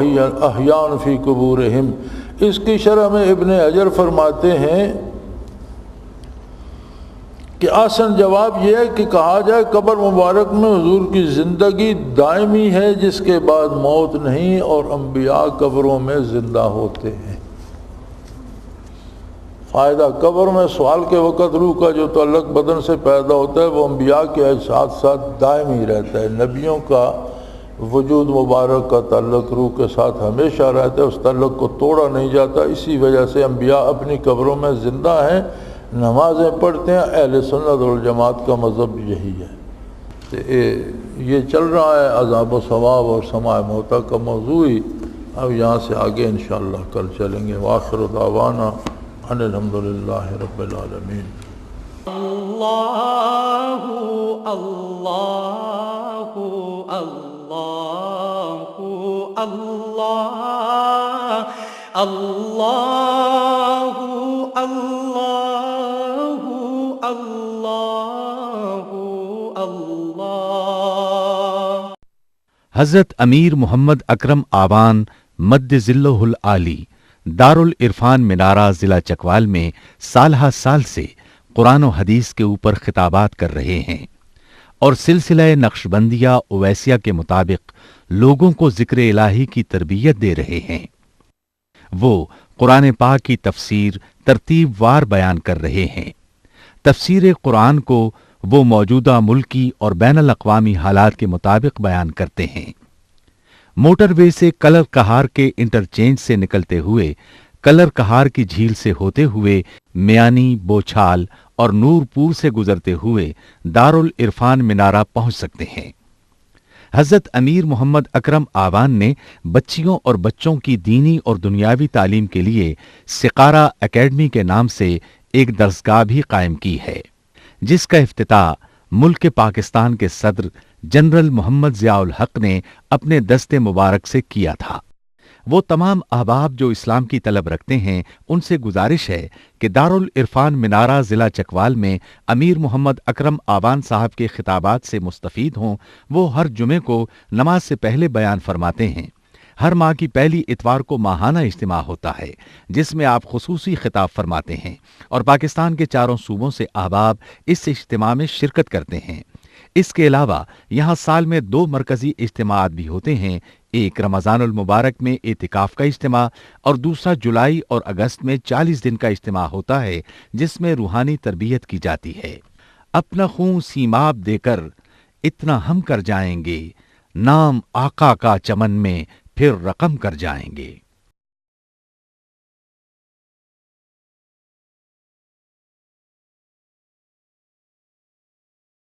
احياء في قبورهم۔ اس کی شرح میں ابن حجر فرماتے ہیں کہ آسن جواب یہ ہے کہ کہا جائے قبر مبارک میں حضور کی زندگی دائمی ہے جس کے بعد موت نہیں، اور انبیاء قبروں میں زندہ ہوتے ہیں۔ فائدہ قبر میں سوال کے وقت روح کا جو تعلق بدن سے پیدا ہوتا ہے وہ انبیاء کے ساتھ ساتھ دائمی رہتا ہے، نبیوں کا وجود مبارک کا تعلق روح کے ساتھ ہمیشہ رہتا ہے، اس تعلق کو توڑا نہیں جاتا، اسی وجہ سے انبیاء اپنی قبروں میں زندہ ہیں، نمازیں پڑھتے ہیں۔ اہل سنت والجماعت کا مذہب یہی ہے۔ یہ چل رہا ہے عذاب و ثواب اور سماع موتیٰ کا موضوع ہی، اب یہاں سے آگے انشاءاللہ کل چلیں گے۔ وآخر دعوانا ان الحمدللہ رب العالمین۔ اللہ اللہ اللہ اللہ اللہ اللہ اللہ اللہ۔ حضرت امیر محمد اکرم آبان مد ظلہ العالی دارالعرفان منارہ ضلع چکوال میں سالہ سال سے قرآن و حدیث کے اوپر خطابات کر رہے ہیں اور سلسلہ نقشبندیہ اویسیہ کے مطابق لوگوں کو ذکر الہی کی تربیت دے رہے ہیں۔ وہ قرآن پاک کی تفسیر ترتیب وار بیان کر رہے ہیں۔ تفسیر قرآن کو وہ موجودہ ملکی اور بین الاقوامی حالات کے مطابق بیان کرتے ہیں۔ موٹر وے سے کلر کہار کے انٹرچینج سے نکلتے ہوئے کلر کہار کی جھیل سے ہوتے ہوئے میانی، بوچھال اور نور پور سے گزرتے ہوئے دارالعرفان منارہ پہنچ سکتے ہیں۔ حضرت امیر محمد اکرم آبان نے بچیوں اور بچوں کی دینی اور دنیاوی تعلیم کے لیے سقارہ اکیڈمی کے نام سے ایک درسگاہ بھی قائم کی ہے، جس کا افتتاح ملک پاکستان کے صدر جنرل محمد ضیاء الحق نے اپنے دست مبارک سے کیا تھا۔ وہ تمام احباب جو اسلام کی طلب رکھتے ہیں ان سے گزارش ہے کہ دارالعرفان منارہ ضلع چکوال میں امیر محمد اکرم آبان صاحب کے خطابات سے مستفید ہوں۔ وہ ہر جمعے کو نماز سے پہلے بیان فرماتے ہیں۔ ہر ماہ کی پہلی اتوار کو ماہانہ اجتماع ہوتا ہے جس میں آپ خصوصی خطاب فرماتے ہیں اور پاکستان کے چاروں صوبوں سے احباب اس اجتماع میں شرکت کرتے ہیں۔ اس کے علاوہ یہاں سال میں 2 مرکزی اجتماعات بھی ہوتے ہیں، ایک رمضان المبارک میں اعتکاف کا اجتماع اور دوسرا جولائی اور اگست میں 40 دن کا اجتماع ہوتا ہے جس میں روحانی تربیت کی جاتی ہے۔ اپنا خون سیماب دے کر اتنا ہم کر جائیں گے، نام آقا کا چمن میں پھر رقم کر جائیں گے۔